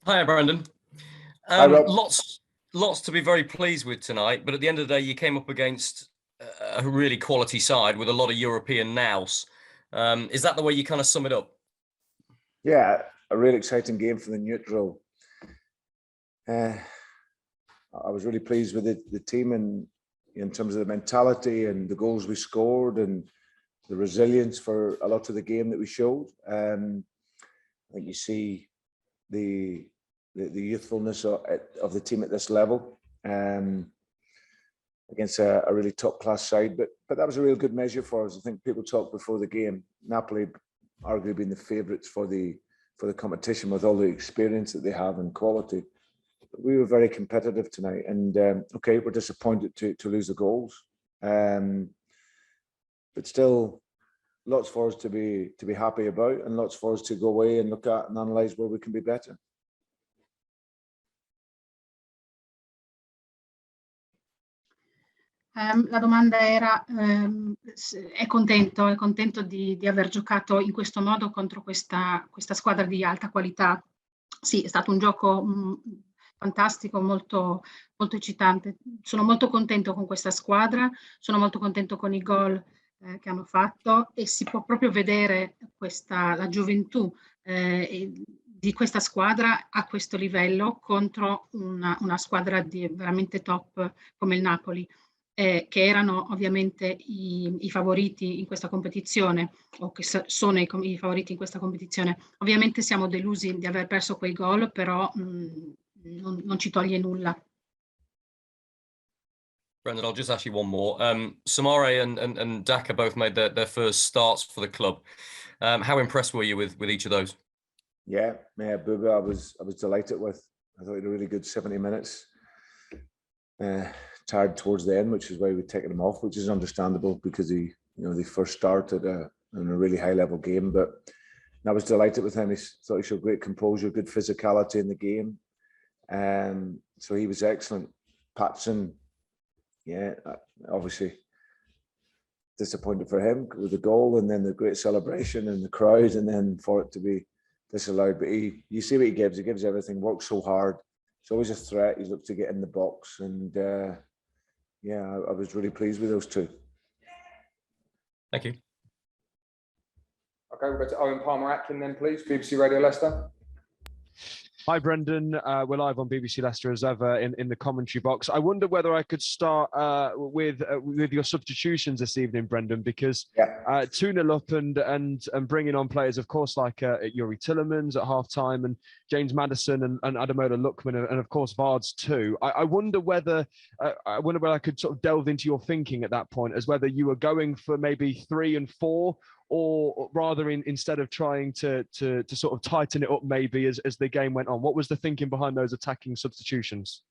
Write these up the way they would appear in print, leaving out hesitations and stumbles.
Hi, Brandon. Hi, Rob. Lots to be very pleased with tonight, but at the end of the day, you came up against a really quality side with a lot of European nous. Is that the way you kind of sum it up? Yeah, a really exciting game for the neutral. I was really pleased with the team and in terms of the mentality and the goals we scored and the resilience for a lot of the game that we showed. I think you see the youthfulness of the team at this level against a really top class side, but that was a real good measure for us. I think people talked before the game, Napoli arguably being the favourites for the competition with all the experience that they have and quality. But we were very competitive tonight, and okay, we're disappointed to lose the goals, but still lots for us to be happy about, and lots for us to go away and look at and analyse where we can be better. La domanda era, è contento di aver giocato in questo modo contro questa squadra di alta qualità? Sì, è stato un gioco fantastico, molto, molto eccitante. Sono molto contento con questa squadra, sono molto contento con i gol che hanno fatto, e si può proprio vedere la gioventù di questa squadra a questo livello contro una squadra veramente top come il Napoli. Che erano ovviamente i favoriti in questa competizione, o che sono i favoriti in questa competizione. Ovviamente siamo delusi di aver perso quei gol, però non ci toglie nulla. Brendan, I'll just ask you one more. Samare and Daka both made their first starts for the club. How impressed were you with each of those? Yeah, Buba, I was delighted with. I thought he had a really good 70 minutes. Tired towards the end, which is why we've taken him off, which is understandable because they first started in a really high level game. But I was delighted with him. I thought he showed great composure, good physicality in the game. So he was excellent. Patson, yeah, obviously disappointed for him with the goal and then the great celebration and the crowd, and then for it to be disallowed. But you see what he gives. He gives everything. Works so hard. It's always a threat. He's looked to get in the box, and yeah, I was really pleased with those two. Thank you. Okay, we'll go to Owen Palmer-Atkin then, please, BBC Radio Leicester. Hi, Brendan. We're live on BBC Leicester as ever in the commentary box. I wonder whether I could start with your substitutions this evening, Brendan, because 2-0 up and bringing on players, of course, like Yuri Tillemans at half-time and James Maddison and Ademola Lookman and of course Vards too. I wonder whether I could sort of delve into your thinking at that point as whether you were going for maybe 3 and 4, or rather instead of trying to sort of tighten it up maybe as the game went on. What was the thinking behind those attacking substitutions?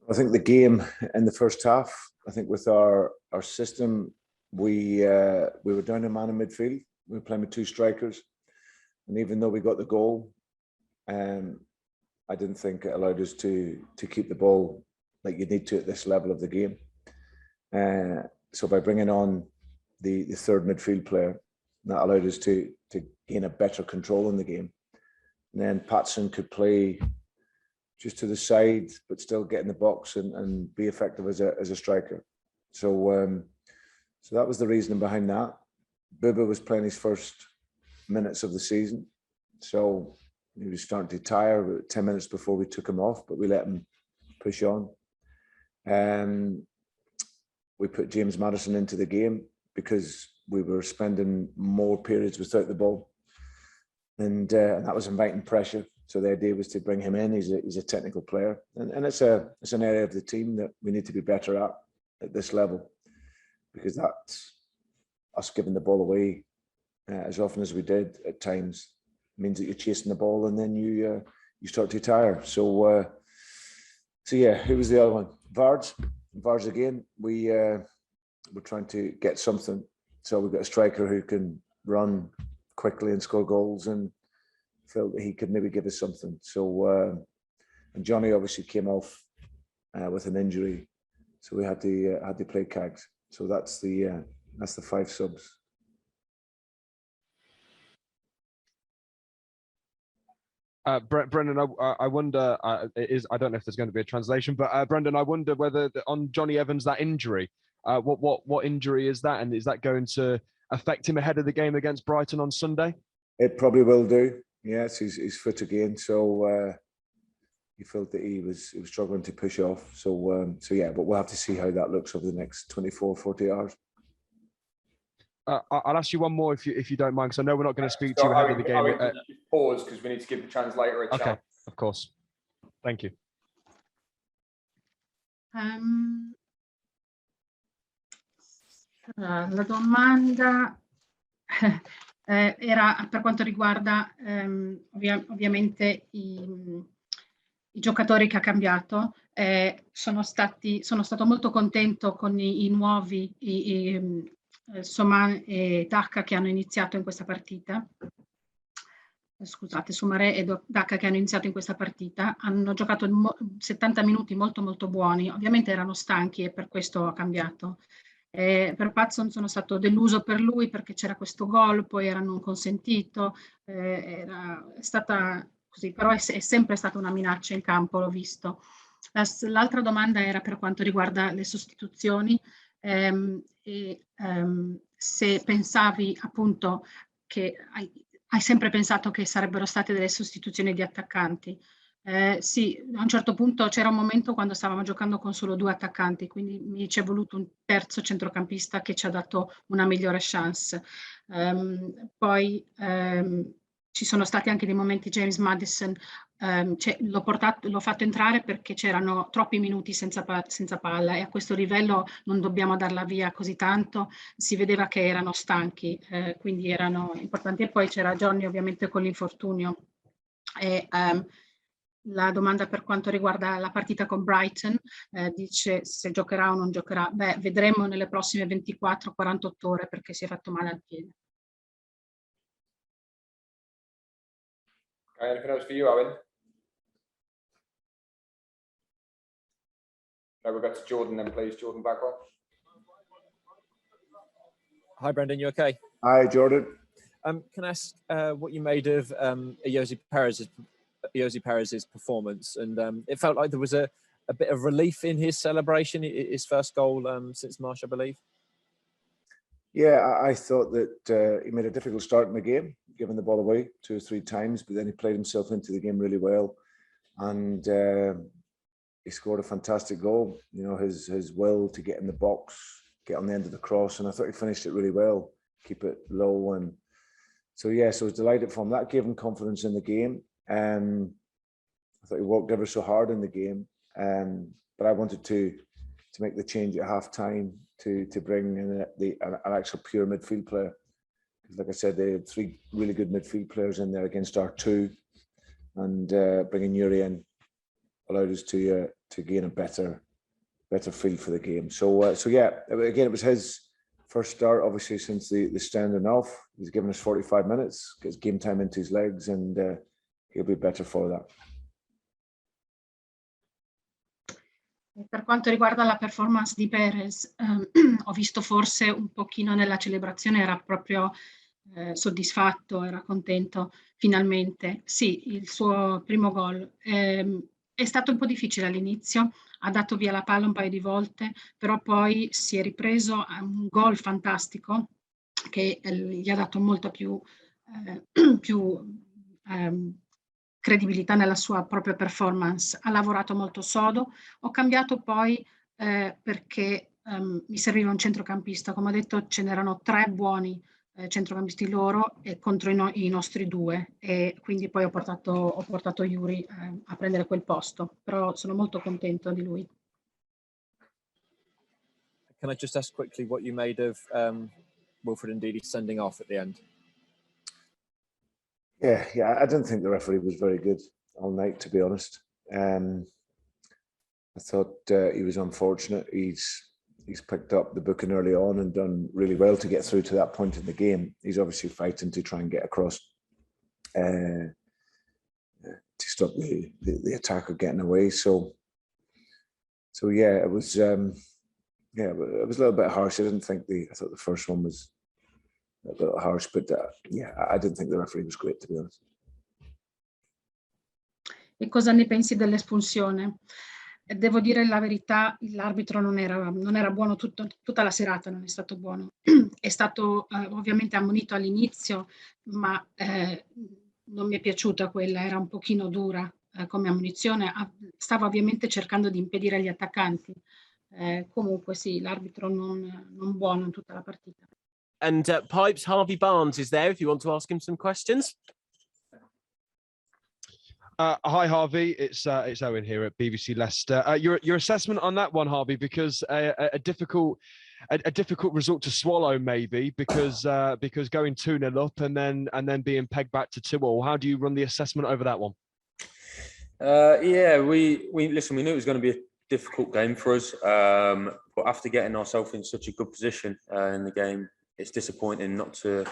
I think the game in the first half, I think with our system, we were down a man in midfield. We were playing with 2 strikers. And even though we got the goal, I didn't think it allowed us to keep the ball like you need to at this level of the game. So by bringing on the third midfield player, that allowed us to gain a better control in the game. And then Patson could play just to the side, but still get in the box and be effective as a striker. So that was the reasoning behind that. Buba was playing his first minutes of the season, so he was starting to tire about 10 minutes before we took him off, but we let him push on. We put James Maddison into the game because we were spending more periods without the ball, and that was inviting pressure. So the idea was to bring him in. He's a technical player, and it's an area of the team that we need to be better at this level, because that's us giving the ball away as often as we did at times means that you're chasing the ball and then you start to tire. So yeah, who was the other one? Vards again. We're trying to get something. So we've got a striker who can run quickly and score goals, and felt that he could maybe give us something. So and Johnny obviously came off with an injury, so we had to play Cags. So that's the 5 subs. Brendan, I wonder, I don't know if there's going to be a translation, but Brendan, I wonder whether on Johnny Evans, that injury, what injury is that? And is that going to affect him ahead of the game against Brighton on Sunday? It probably will do. Yes, he's fit again. So he felt that he was struggling to push off. So yeah, but we'll have to see how that looks over the next 24, 40 hours. I'll ask you one more if you don't mind, because I know we're not going to speak to you ahead of the game. Pause because we need to give the translator a chance. Okay, of course. Thank you. La domanda era per quanto riguarda ovviamente i giocatori che ha cambiato. Sono stato molto contento con i nuovi Soman e Dacca che hanno iniziato in questa partita. Scusate, Soumaré e Dacca che hanno iniziato in questa partita. Hanno giocato 70 minuti molto molto buoni. Ovviamente erano stanchi e per questo ha cambiato. Per Patson sono stato deluso per lui perché c'era questo gol, poi era non consentito. È stata così, però è sempre stata una minaccia in campo, l'ho visto. L'altra domanda era per quanto riguarda le sostituzioni. Se pensavi appunto che hai sempre pensato che sarebbero state delle sostituzioni di attaccanti. Sì, a un certo punto c'era un momento quando stavamo giocando con solo 2 attaccanti, quindi mi ci è voluto un terzo centrocampista che ci ha dato una migliore chance. Poi ci sono stati anche dei momenti James Maddison, l'ho fatto entrare perché c'erano troppi minuti senza palla e a questo livello non dobbiamo darla via così tanto, si vedeva che erano stanchi, quindi erano importanti. E poi c'era Johnny ovviamente con l'infortunio. La domanda per quanto riguarda la partita con Brighton, dice se giocherà o non giocherà. Beh, vedremo nelle prossime 24-48 ore perché si è fatto male al piede. Anything else for you, Owen? No, we'll go to Jordan then, please. Jordan Backwell. Hi, Brendan. You okay? Hi, Jordan. Can I ask what you made of Ayoze Perez's performance? And it felt like there was a bit of relief in his celebration, his first goal since March, I believe. Yeah, I thought that he made a difficult start in the game, giving the ball away 2 or 3 times, but then he played himself into the game really well, and he scored a fantastic goal. You know, his will to get in the box, get on the end of the cross, and I thought he finished it really well, keep it low, and so yeah, so I was delighted for him. That gave him confidence in the game. I thought he worked ever so hard in the game, but I wanted to make the change at half time to bring in an actual pure midfield player. Because like I said, they had 3 really good midfield players in there against our 2, and bringing Yuri in allowed us to gain a better feel for the game. So yeah, again, it was his first start, obviously, since the standing off. He's given us 45 minutes, gets game time into his legs, and he'll be better for that. Per quanto riguarda la performance di Perez, ho visto forse un pochino nella celebrazione, era proprio soddisfatto, era contento finalmente. Sì, il suo primo gol è stato un po' difficile all'inizio, ha dato via la palla un paio di volte, però poi si è ripreso a un gol fantastico che gli ha dato molta più credibilità nella sua propria performance. Ha lavorato molto sodo. Ho cambiato poi perché mi serviva un centrocampista. Come ho detto, ce n'erano 3 buoni centrocampisti loro e contro i nostri 2, e quindi poi ho portato Yuri a prendere quel posto, però sono molto contento di lui. Can I just ask quickly what you made of Wilfred Ndidi sending off at the end? Yeah, I didn't think the referee was very good all night, to be honest. I thought he was unfortunate. He's picked up the booking early on and done really well to get through to that point in the game. He's obviously fighting to try and get across to stop the attacker getting away. So yeah, it was it was a little bit harsh. I thought the first one was a little harsh, but yeah, I didn't think the referee was great, to be honest. E cosa ne pensi dell'espulsione? Devo dire la verità, l'arbitro non era buono tutta la serata, non è stato buono. È stato ovviamente ammonito all'inizio, ma non mi è piaciuta quella, era un pochino dura come ammonizione. Stava ovviamente cercando di impedire agli attaccanti. Comunque sì, l'arbitro non buono in tutta la partita. And Pipes, Harvey Barnes is there if you want to ask him some questions. Hi, Harvey. It's Owen here at BBC Leicester. Your assessment on that one, Harvey, because a difficult result to swallow, maybe because going 2-0 up and then being pegged back to 2-2. How do you run the assessment over that one? Yeah, we listen. We knew it was going to be a difficult game for us, but after getting ourselves in such a good position in the game, it's disappointing not to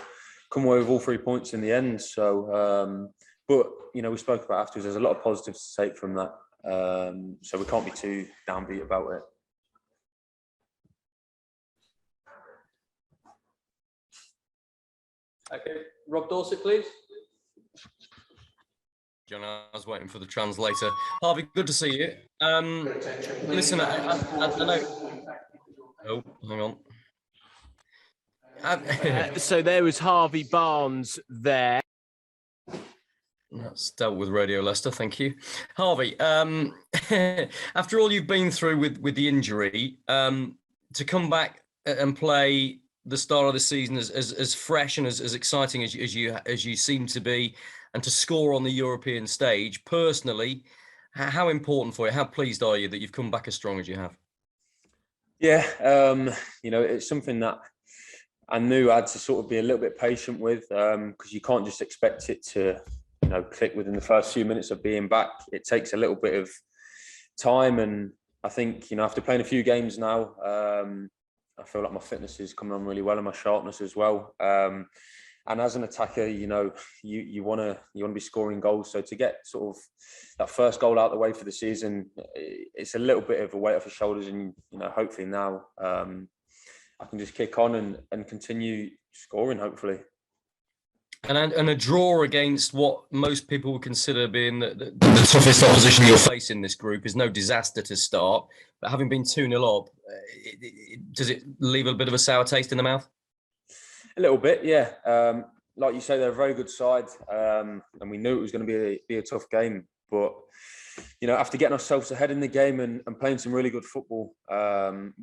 come away with all 3 points in the end. So. But, you know, we spoke about afterwards, there's a lot of positives to take from that. So we can't be too downbeat about it. Okay, Rob Dorset, please. John, I was waiting for the translator. Harvey, good to see you. Listen, I know... Oh, hang on. So there was Harvey Barnes there. That's dealt with Radio Leicester, thank you. Harvey, after all you've been through with the injury, to come back and play the start of the season as fresh and as exciting as you seem to be, and to score on the European stage, personally, how important for you? How pleased are you that you've come back as strong as you have? Yeah, you know, it's something that I knew I had to sort of be a little bit patient with, because you can't just expect it to, you know, click within the first few minutes of being back. It takes a little bit of time, and I think, you know, after playing a few games now, I feel like my fitness is coming on really well and my sharpness as well. And as an attacker, you know, you want to be scoring goals. So to get sort of that first goal out the way for the season, it's a little bit of a weight off your shoulders, and, you know, hopefully now I can just kick on and continue scoring, hopefully. And a draw against what most people would consider being the toughest opposition you'll face in this group is no disaster to start. But having been 2-0 up, does it leave a bit of a sour taste in the mouth? A little bit, yeah. Like you say, they're a very good side, and we knew it was going to be a tough game. But, you know, after getting ourselves ahead in the game and playing some really good football,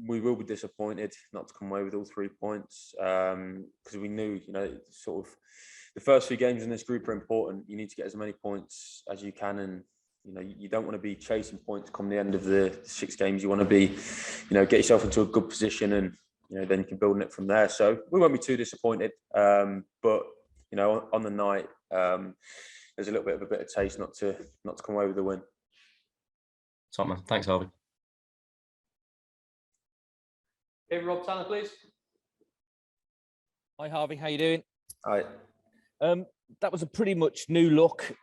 we will be disappointed not to come away with all 3 points, because we knew, you know, sort of the first few games in this group are important. You need to get as many points as you can, and, you know, you don't want to be chasing points come the end of the 6 games. You want to be, you know, get yourself into a good position, and, you know, then you can build on it from there. So we won't be too disappointed, but, you know, on the night, there's a little bit of a bitter taste not to come away with the win. Top man, thanks, Harvey. Okay, Rob Tanner, please. Hi, Harvey. How you doing? Hi. That was a pretty much new look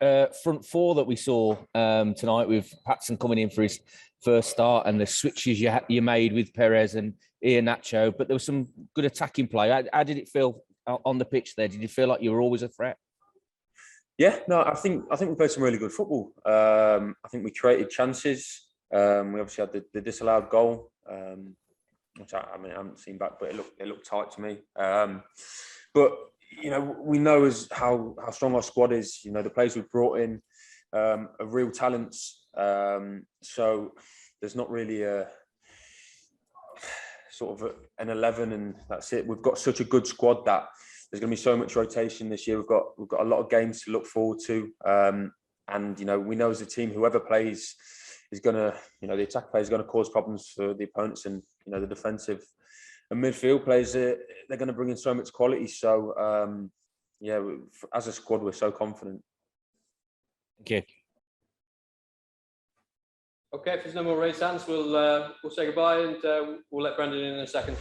front four that we saw tonight, with Patson coming in for his first start and the switches you made with Perez and Iheanacho. But there was some good attacking play. How did it feel on the pitch there? Did you feel like you were always a threat? Yeah, no, I think we played some really good football. I think we created chances. We obviously had the disallowed goal, which I haven't seen back, but it looked tight to me. But, you know, we know as how strong our squad is. You know, the players we've brought in are real talents. So there's not really a sort of an 11 and that's it. We've got such a good squad that there's going to be so much rotation this year. We've got a lot of games to look forward to, and, you know, we know as a team, whoever plays is going to, you know, the attack plays is going to cause problems for the opponents, and, you know, the defensive and midfield players, they're going to bring in so much quality. So yeah, as a squad, we're so confident. Thank you. Okay, if there's no more raised hands, we'll say goodbye, and we'll let Brendan in a second.